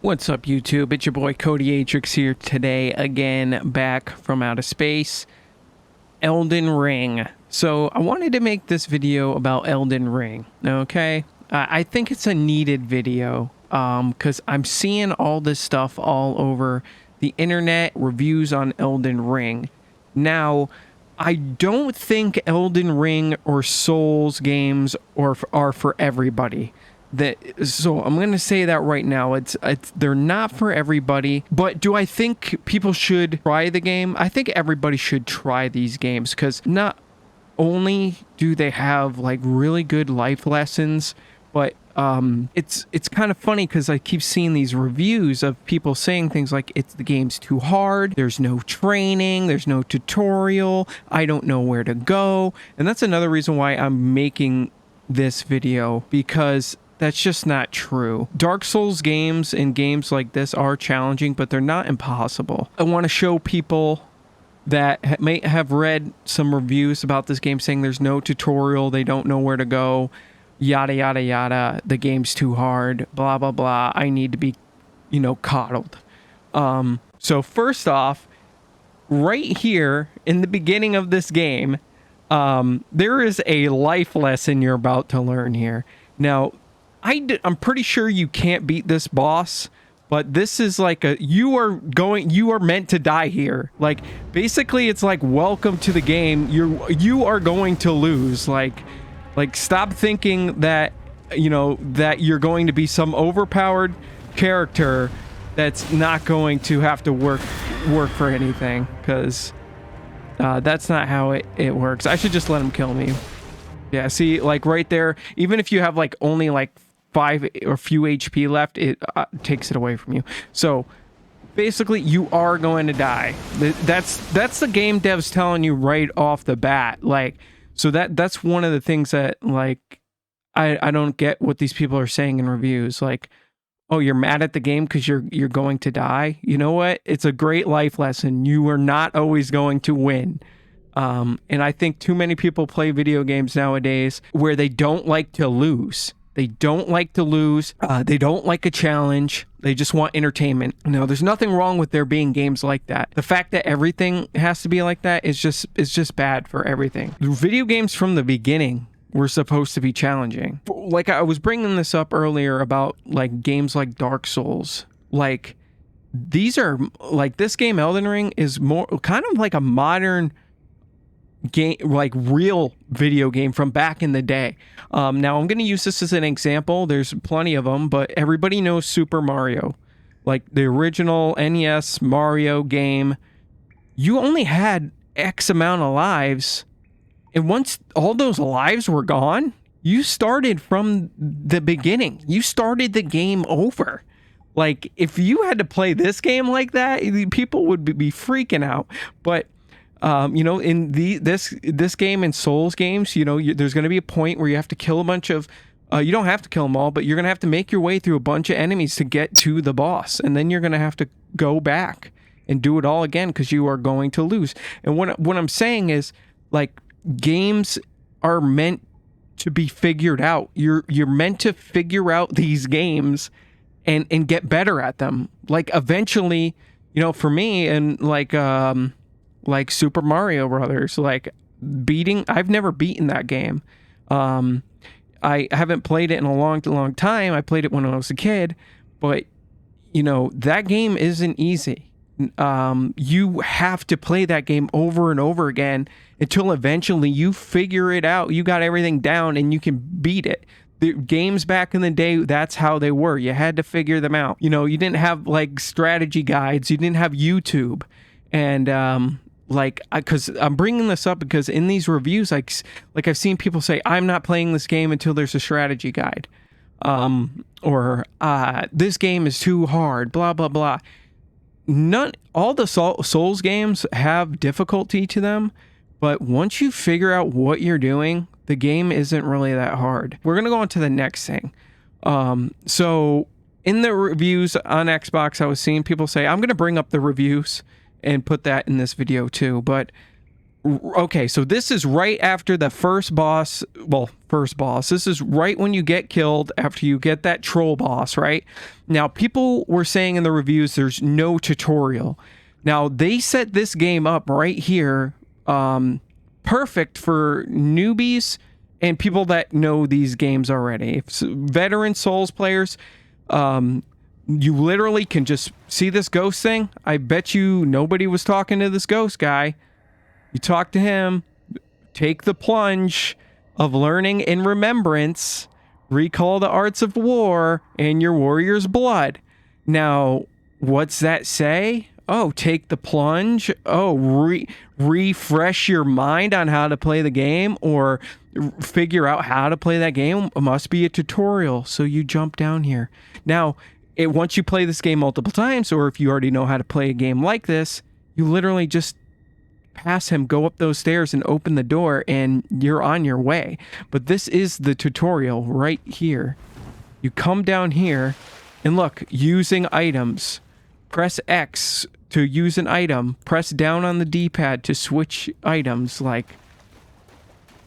What's up, YouTube? It's your boy Cody Atrix here today, again, back from outer space. Elden Ring. So I wanted to make this video about Elden Ring, okay? I think it's a needed video, because I'm seeing all this stuff all over the internet, reviews on Elden Ring. Now, I don't think Elden Ring or Souls games are for everybody. So I'm going to say that right now. They're not for everybody. But do I think people should try the game? I think everybody should try these games, because not only do they have like really good life lessons, but it's kind of funny because I keep seeing these reviews of people saying things like the game's too hard, there's no training, there's no tutorial, I don't know where to go. And that's another reason why I'm making this video, because that's just not true. Dark Souls games and games like this are challenging, but they're not impossible. I want to show people that may have read some reviews about this game saying there's no tutorial, they don't know where to go, yada, yada, yada, the game's too hard, blah, blah, blah, I need to be, coddled. So first off, right here in the beginning of this game, there is a life lesson you're about to learn here. Now, I'm pretty sure you can't beat this boss, but this is like you are meant to die here. Like, basically it's like, welcome to the game. You are going to lose. Like stop thinking that, that you're going to be some overpowered character that's not going to have to work for anything, because that's not how it works. I should just let him kill me. Yeah, see, like right there, even if you have like only like 5 or few HP left, it takes it away from you. So basically you are going to die. That's the game devs telling you right off the bat. Like, so that's one of the things that, like, I don't get what these people are saying in reviews. Like, oh, you're mad at the game because you're going to die. You know what? It's a great life lesson. You are not always going to win. And I think too many people play video games nowadays where they don't like to lose. They don't like to lose. They don't like a challenge. They just want entertainment. No, there's nothing wrong with there being games like that. The fact that everything has to be like that is just bad for everything. Video games from the beginning were supposed to be challenging. Like, I was bringing this up earlier about like games like Dark Souls. Like, these are like, this game Elden Ring is more kind of like a modern game, like real video game from back in the day. Now I'm going to use this as an example. There's plenty of them, but everybody knows Super Mario, like the original NES Mario game. You only had X amount of lives, and once all those lives were gone, you started from the beginning. You started the game over. Like, if you had to play this game like that, people would be freaking out. But in this game and Souls games, there's going to be a point where you have to kill a bunch of, you don't have to kill them all, but you're going to have to make your way through a bunch of enemies to get to the boss. And then you're going to have to go back and do it all again, because you are going to lose. And what I'm saying is, like, games are meant to be figured out. You're meant to figure out these games and get better at them. Like, eventually, for me, and like Super Mario Brothers, like, I've never beaten that game. I haven't played it in a long time. I played it when I was a kid, but that game isn't easy. You have to play that game over and over again until eventually you figure it out. You got everything down and you can beat it. The games back in the day, that's how they were. You had to figure them out. You didn't have like strategy guides. You didn't have YouTube. And because I'm bringing this up because in these reviews, like I've seen people say, I'm not playing this game until there's a strategy guide, or this game is too hard, blah blah blah. All the Souls games have difficulty to them, but once you figure out what you're doing, the game isn't really that hard. We're gonna go on to the next thing. So in the reviews on Xbox, I was seeing people say, I'm gonna bring up the reviews and put that in this video too, but Okay, so this is right after the first boss. Well, first boss. This is right when you get killed after you get that troll boss, right? Now, people were saying in the reviews there's no tutorial. Now, they set this game up right here, perfect for newbies and people that know these games already. If veteran Souls players, you literally can just see this ghost thing. I bet you nobody was talking to this ghost guy. You talk to him, take the plunge of learning in remembrance, recall the arts of war and your warrior's blood. Now, what's that say? Oh, take the plunge. Oh, refresh your mind on how to play the game or figure out how to play that game. It must be a tutorial. So you jump down here. Now, once you play this game multiple times, or if you already know how to play a game like this, you literally just pass him, go up those stairs and open the door and you're on your way. But this is the tutorial right here. You come down here and look, using items. Press X to use an item. Press down on the D-pad to switch items. Like,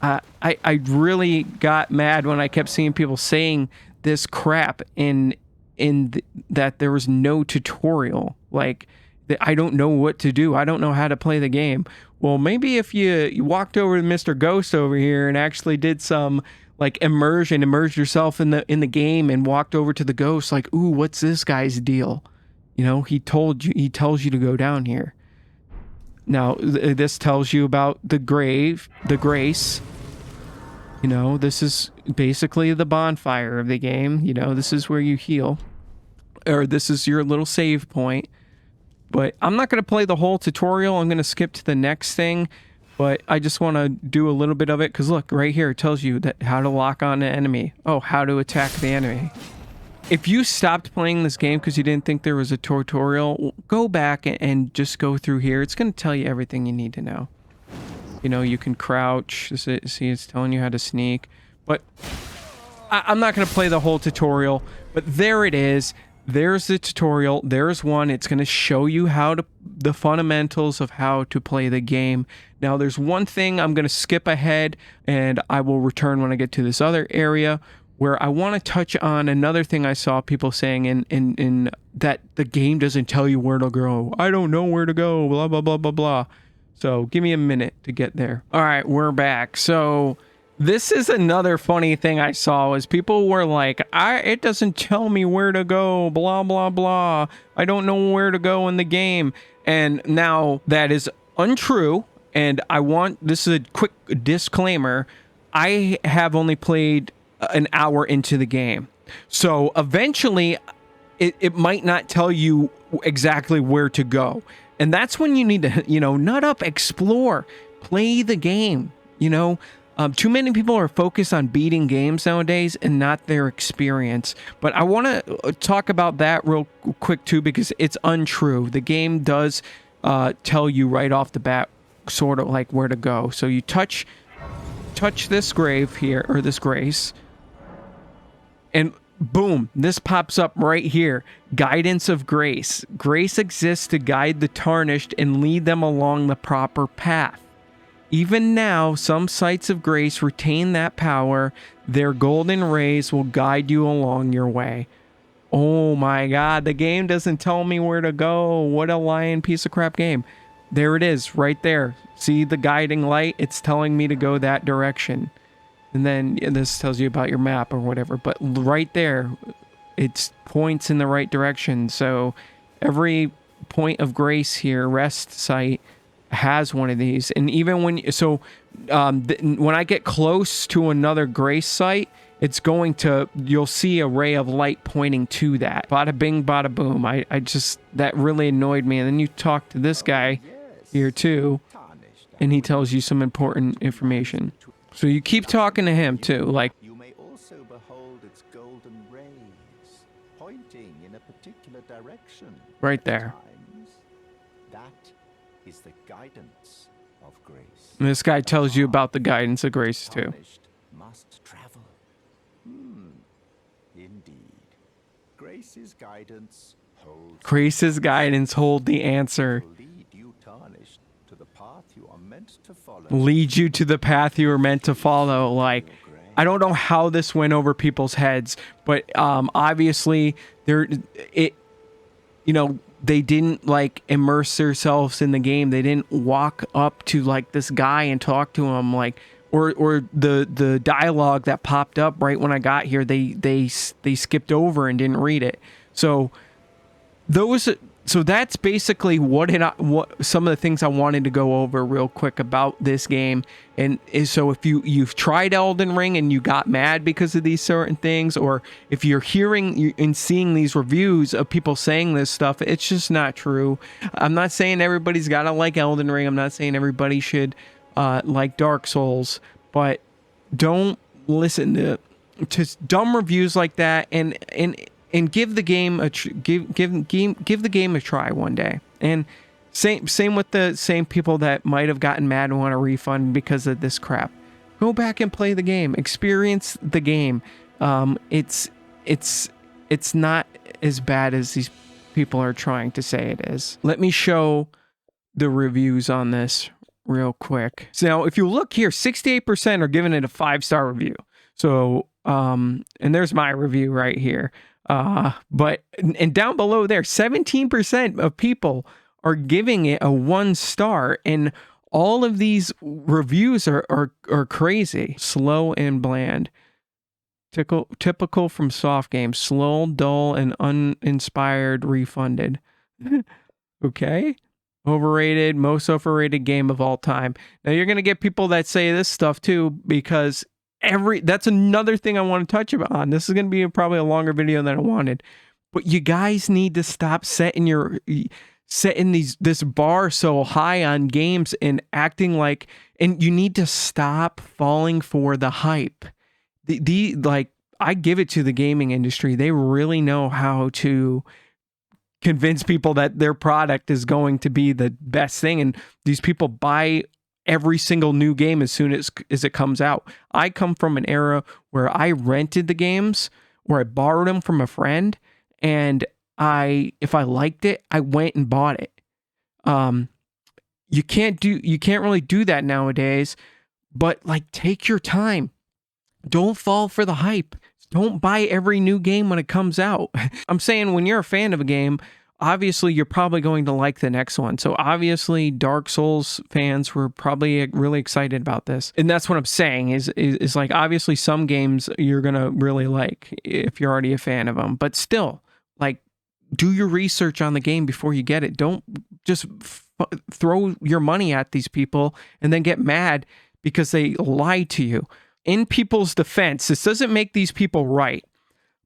I really got mad when I kept seeing people saying this crap that there was no tutorial. Like, I don't know what to do. I don't know how to play the game. Well, maybe if you walked over to Mr. Ghost over here and actually did some like immerse yourself in the game and walked over to the ghost, like, ooh, what's this guy's deal? You know, he tells you to go down here. Now, this tells you about the grave, the grace. You know, this is basically the bonfire of the game. You know, this is where you heal. Or this is your little save point. But I'm not going to play the whole tutorial. I'm going to skip to the next thing. But I just want to do a little bit of it. Because look, right here, it tells you that how to lock on an enemy. Oh, how to attack the enemy. If you stopped playing this game because you didn't think there was a tutorial, go back and just go through here. It's going to tell you everything you need to know. You know, you can crouch. See, it's telling you how to sneak. But I'm not going to play the whole tutorial. But there it is. There's the tutorial. There's one. It's going to show you the fundamentals of how to play the game. Now, there's one thing I'm going to skip ahead, and I will return when I get to this other area where I want to touch on another thing I saw people saying in that the game doesn't tell you where to go. I don't know where to go, blah, blah, blah, blah, blah. So give me a minute to get there. All right, we're back. So this is another funny thing I saw was people were like, it doesn't tell me where to go, blah, blah, blah. I don't know where to go in the game. And now that is untrue. And this is a quick disclaimer. I have only played an hour into the game. So eventually it might not tell you exactly where to go. And that's when you need to, nut up, explore, play the game, Too many people are focused on beating games nowadays and not their experience. But I want to talk about that real quick too, because it's untrue. The game does tell you right off the bat sort of like where to go. So you touch this grave here, or this grace, and boom, this pops up right here. Guidance of grace. Grace exists to guide the tarnished and lead them along the proper path. Even now, some sites of grace retain that power. Their golden rays will guide you along your way. Oh my God, the game doesn't tell me where to go. What a lying piece of crap game. There it is, right there. See the guiding light? It's telling me to go that direction. And then this tells you about your map or whatever. But right there, it points in the right direction. So every point of grace here, rest site, has one of these. And even when I get close to another grace site, it's you'll see a ray of light pointing to that. Bada bing, bada boom. That really annoyed me. And then you talk to this guy here too, and he tells you some important information. So you keep talking to him too, like, you may also behold its golden rays pointing in a particular direction. Right there. That is the guidance of grace. And this guy tells you about the guidance of grace too. Must travel. Indeed. Grace's guidance holds. Grace's guidance hold the answer. Lead you tarnished to the path you are meant to follow. Lead you to the path you were meant to follow. Like, I don't know how this went over people's heads, but obviously it they didn't like immerse themselves in the game. They didn't walk up to like this guy and talk to him, like, or the dialogue that popped up right when I got here, they skipped over and didn't read it. So that's basically what some of the things I wanted to go over real quick about this game. And so if you've tried Elden Ring and you got mad because of these certain things, or if you're hearing and seeing these reviews of people saying this stuff, it's just not true. I'm not saying everybody's got to like Elden Ring. I'm not saying everybody should like Dark Souls, but don't listen to dumb reviews like that, and give the game give the game a try one day. And same with the same people that might have gotten mad and want a refund because of this crap. Go back and play the game, experience the game. It's not as bad as these people are trying to say it is. Let me show the reviews on this real quick. So now, if you look here, 68% are giving it a 5-star review. So, and there's my review right here. But down below there, 17% of people are giving it a 1 star, and all of these reviews are crazy. Slow and bland. Typical from soft games. Slow, dull, and uninspired. Refunded. Okay. Overrated, most overrated game of all time. Now you're gonna get people that say this stuff too, because that's another thing I want to touch on. This is gonna be probably a longer video than I wanted, but you guys need to stop setting this bar so high on games and acting like, and you need to stop falling for the hype. I give it to the gaming industry. They really know how to convince people that their product is going to be the best thing, and these people buy every single new game as soon as it comes out. I come from an era where I rented the games, or I borrowed them from a friend, and if I liked it, I went and bought it. You can't really do that nowadays, but like, take your time. Don't fall for the hype. Don't buy every new game when it comes out. I'm saying, when you're a fan of a game, obviously you're probably going to like the next one. So obviously Dark Souls fans were probably really excited about this. And that's what I'm saying is like, obviously some games you're going to really like if you're already a fan of them. But still, like, do your research on the game before you get it. Don't just throw your money at these people and then get mad because they lied to you. In people's defense, this doesn't make these people right,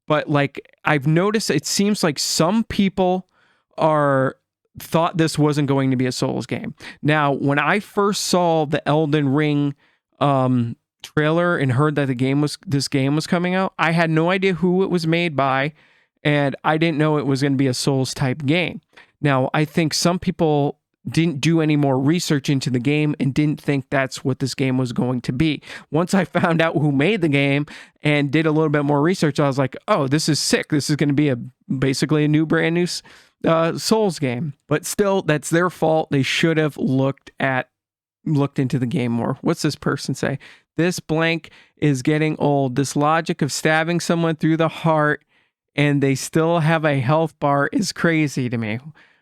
but like, I've noticed, it seems like some people thought this wasn't going to be a Souls game. Now, when I first saw the Elden Ring trailer and heard that this game was coming out, I had no idea who it was made by, and I didn't know it was going to be a Souls type game. Now, I think some people didn't do any more research into the game and didn't think that's what this game was going to be. Once I found out who made the game and did a little bit more research, I was like, oh, this is sick. This is going to be basically a brand new Souls game. But still, that's their fault. They should have looked into the game more. What's this person say? This blank is getting old. This logic of stabbing someone through the heart and they still have a health bar is crazy to me.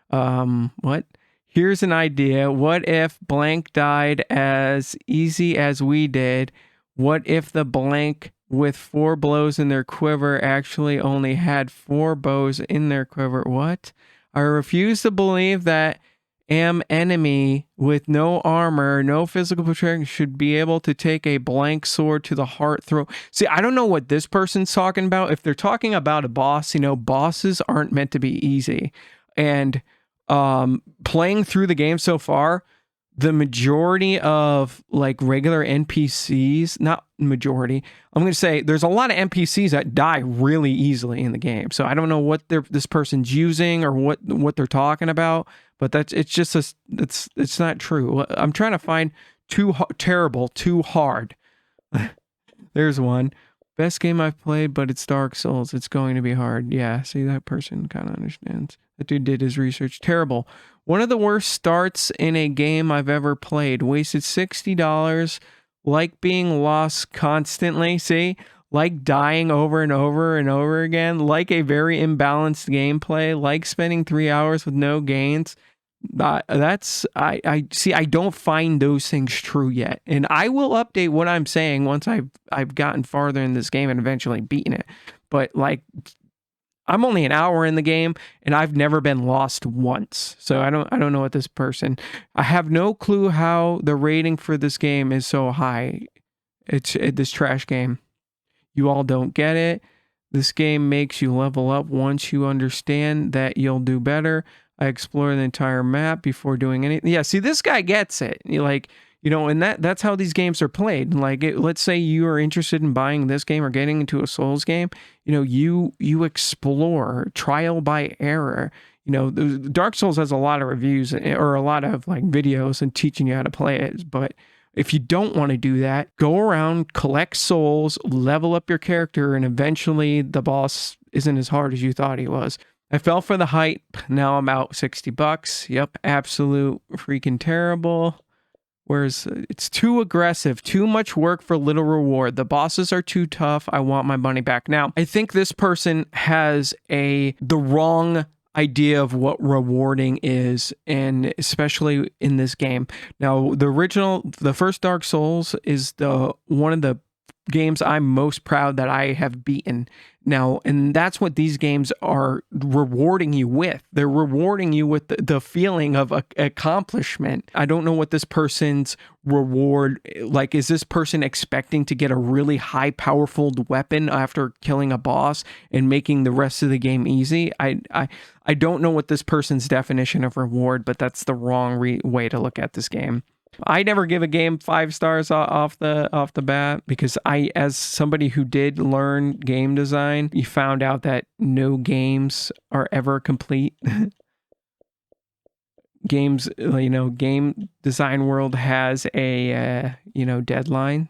What? Here's an idea. What if blank died as easy as we did? What if the blank with 4 blows in their quiver actually only had 4 bows in their quiver? What? I refuse to believe that enemy with no armor, no physical protection should be able to take a blank sword to the heart throat. See, I don't know what this person's talking about. If they're talking about a boss, bosses aren't meant to be easy. And playing through the game so far, the majority of like regular NPCs, not majority, I'm going to say there's a lot of NPCs that die really easily in the game. So I don't know what this person's using or what they're talking about, but it's not true. I'm trying to find too hard. There's one. Best game I've played, but it's Dark Souls. It's going to be hard. Yeah, see, that person kind of understands. That dude did his research. Terrible. One of the worst starts in a game I've ever played. Wasted $60. Like being lost constantly. See? Like dying over and over and over again. Like a very imbalanced gameplay. Like spending 3 hours with no gains. I see. I don't find those things true yet, and I will update what I'm saying once I've gotten farther in this game and eventually beaten it. But like, I'm only an hour in the game, and I've never been lost once. So I don't know what this person. I have no clue how the rating for this game is so high. It's this trash game. You all don't get it. This game makes you level up once you understand that you'll do better. I explore the entire map before doing anything. Yeah, see, this guy gets it. And that's how these games are played. Like, let's say you are interested in buying this game or getting into a Souls game. You explore trial by error. Dark Souls has a lot of reviews or a lot of like videos and teaching you how to play it. But if you don't want to do that, go around, collect souls, level up your character, and eventually the boss isn't as hard as you thought he was. I fell for the hype. Now I'm out $60. Yep, absolute freaking terrible. Whereas it's too aggressive, too much work for little reward. The bosses are too tough. I want my money back. Now, I think this person has the wrong idea of what rewarding is, and especially in this game. Now, the first Dark Souls is one of the games I'm most proud that I have beaten. Now, and that's what these games are rewarding you with. They're rewarding you with the feeling of accomplishment. I don't know what this person's reward, like, is this person expecting to get a really high powerful weapon after killing a boss and making the rest of the game easy? I don't know what this person's definition of reward, but that's the wrong way to look at this game. I never give a game 5 stars off the bat, because as somebody who did learn game design, you found out that no games are ever complete. Games, game design world has a deadline,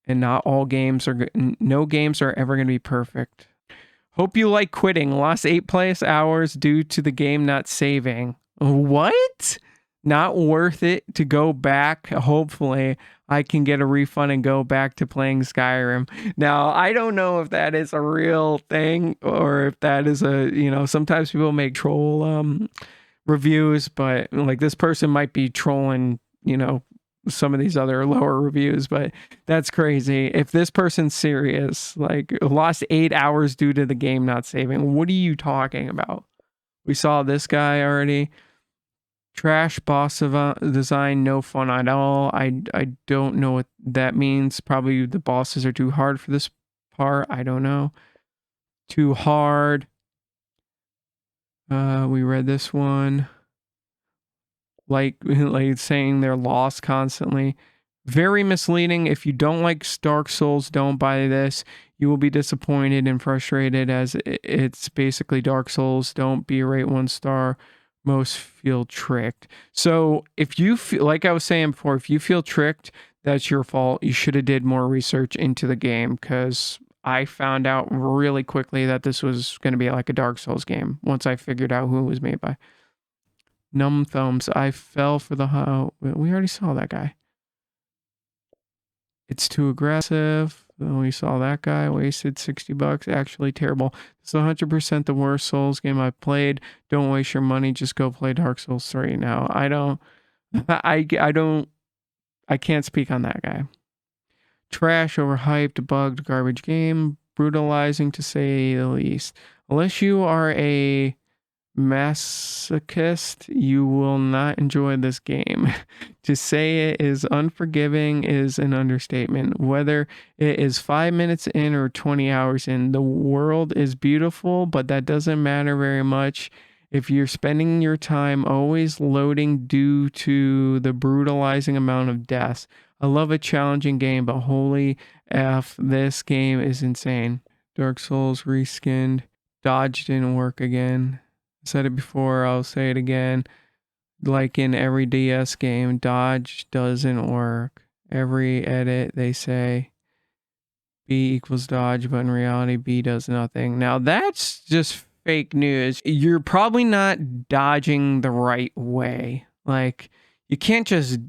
and not all games are no games are ever going to be perfect. Hope you like quitting. Lost 8+ hours due to the game not saving. What? Not worth it to go back. Hopefully I can get a refund and go back to playing Skyrim. Now, I don't know if that is a real thing or if that is sometimes people make troll reviews, but like this person might be trolling, some of these other lower reviews, but that's crazy. If this person's serious, like lost 8 hours due to the game not saving, what are you talking about? We saw this guy already. Trash boss design, no fun at all. I don't know what that means. Probably the bosses are too hard for this part. I don't know. Too hard. We read this one. Like saying they're lost constantly. Very misleading. If you don't like Dark Souls, don't buy this. You will be disappointed and frustrated, as it's basically Dark Souls. Don't be rate 1 star. Most feel tricked. So if you feel, like I was saying before, if you feel tricked, that's your fault. You should have did more research into the game, because I found out really quickly that this was going to be like a Dark Souls game once I figured out who it was made by. Numb thumbs. I fell for the we already saw that guy. It's too aggressive. We saw that guy. Wasted $60. Actually terrible. It's 100% the worst Souls game I've played. Don't waste your money. Just go play Dark Souls 3 now. I can't speak on that guy. Trash, overhyped, bugged, garbage game. Brutalizing, to say the least. Unless you are a masochist, you will not enjoy this game. To say it is unforgiving is an understatement. Whether it is 5 minutes in or 20 hours in, the world is beautiful, but that doesn't matter very much if you're spending your time always loading due to the brutalizing amount of deaths. I love a challenging game, but holy F, this game is insane. Dark Souls reskinned. Dodge didn't work again. I said it before, I'll say it again. Like in every DS game, dodge doesn't work. Every edit, they say B equals dodge, but in reality, B does nothing. Now, that's just fake news. You're probably not dodging the right way. Like, you can't just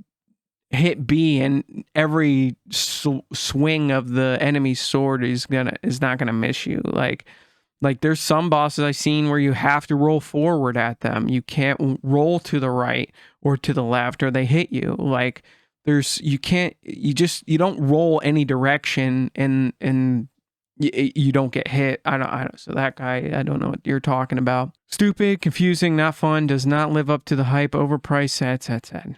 hit B and every swing of the enemy's sword is not gonna miss you. Like there's some bosses I've seen where you have to roll forward at them. You can't roll to the right or to the left or they hit you. Like you don't roll any direction and you don't get hit. I don't. So that guy, I don't know what you're talking about. Stupid, confusing, not fun, does not live up to the hype, overpriced, sad.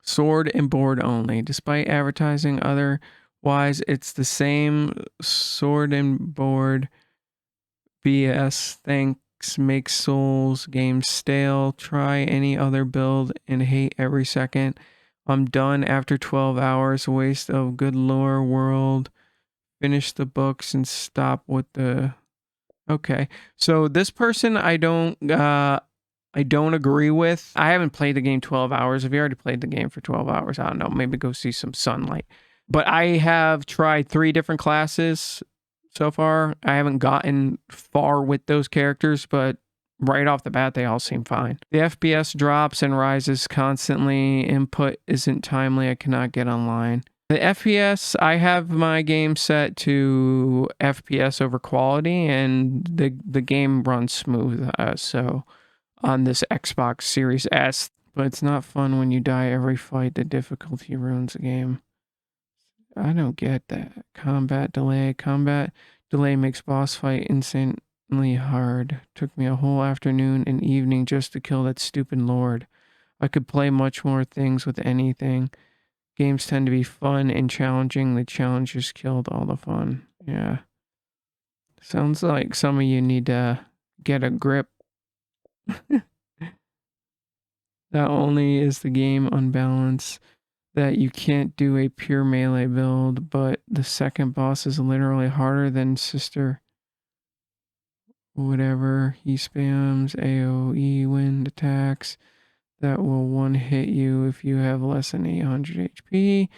Sword and board only. Despite advertising otherwise, it's the same sword and board BS. Thanks, makes Souls games stale. Try any other build and hate every second. I'm done after 12 hours. Waste of good lore world. Finish the books and stop with the... Okay. So this person I don't agree with. I haven't played the game 12 hours. If you already played the game for 12 hours, I don't know, maybe go see some sunlight. But I have tried 3 different classes so far. I haven't gotten far with those characters, but right off the bat, they all seem fine. The FPS drops and rises constantly. Input isn't timely. I cannot get online. The FPS, I have my game set to FPS over quality, and the game runs smooth. So on this Xbox Series S, but it's not fun when you die every fight. The difficulty ruins the game. I don't get that. Combat delay makes boss fight insanely hard. Took me a whole afternoon and evening just to kill that stupid lord. I could play much more things with anything. Games tend to be fun and challenging. The challenge just killed all the fun. Yeah. Sounds like some of you need to get a grip. Not only is the game unbalanced that you can't do a pure melee build, but the second boss is literally harder than Sister. Whatever he spams AoE wind attacks that will one hit you if you have less than 800 HP.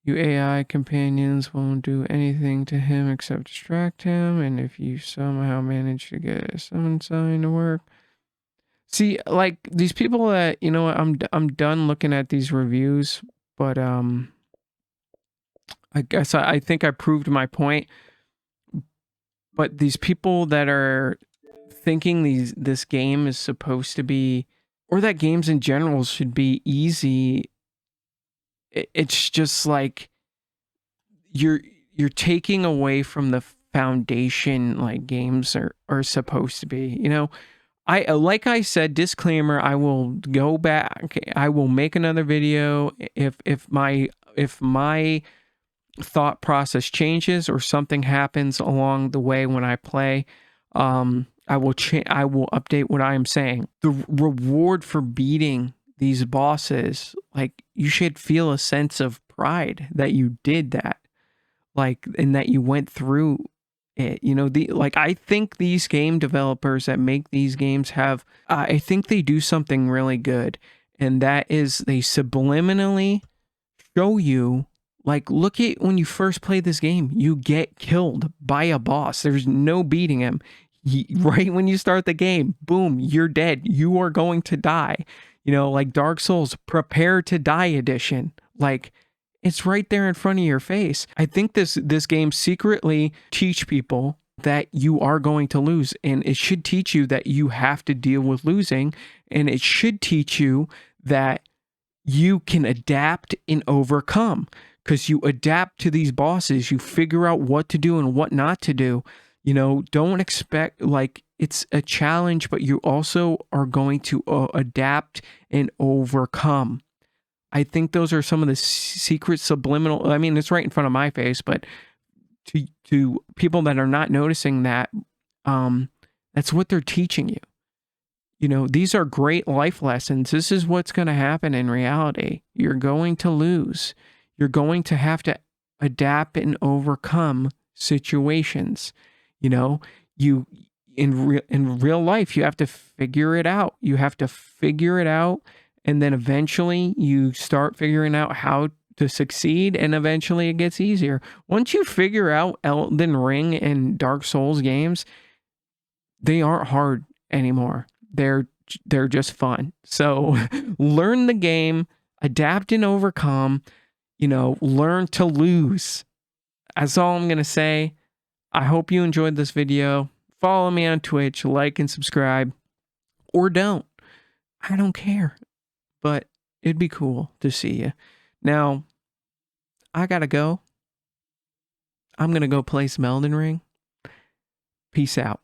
You AI companions won't do anything to him except distract him, and if you somehow manage to get a summon sign to work. See, like these people that, you know what, I'm done looking at these reviews, but I guess I think I proved my point. But these people that are thinking this game is supposed to be, or that games in general should be easy, it's just like you're taking away from the foundation like games are supposed to be. You know, like I said, disclaimer, I will go back. I will make another video if my thought process changes or something happens along the way when I play. I will update what I am saying. The reward for beating these bosses, like you should feel a sense of pride that you did that, like, and that you went through it. You know, I think these game developers that make these games have, I think they do something really good, and that is they subliminally show you, like, look at when you first play this game, you get killed by a boss. There's no beating him. Right when you start the game, boom, you're dead. You are going to die. You know, like Dark Souls, Prepare to Die edition. Like, it's right there in front of your face. I think this game secretly teach people that you are going to lose, and it should teach you that you have to deal with losing, and it should teach you that you can adapt and overcome, because you adapt to these bosses. You figure out what to do and what not to do. You know, don't expect, like, it's a challenge, but you also are going to adapt and overcome. I think those are some of the secret subliminal, I mean, it's right in front of my face, but to people that are not noticing that, that's what they're teaching you. You know, these are great life lessons. This is what's going to happen in reality. You're going to lose. You're going to have to adapt and overcome situations. You know, you in real life, you have to figure it out. You have to figure it out, and then eventually you start figuring out how to succeed, and eventually it gets easier. Once you figure out Elden Ring and Dark Souls games, they aren't hard anymore. They're just fun. So learn the game, adapt and overcome, learn to lose. That's all I'm going to say. I hope you enjoyed this video. Follow me on Twitch, like and subscribe, or don't. I don't care, but it'd be cool to see you. Now, I gotta go. I'm gonna go play some Elden Ring. Peace out.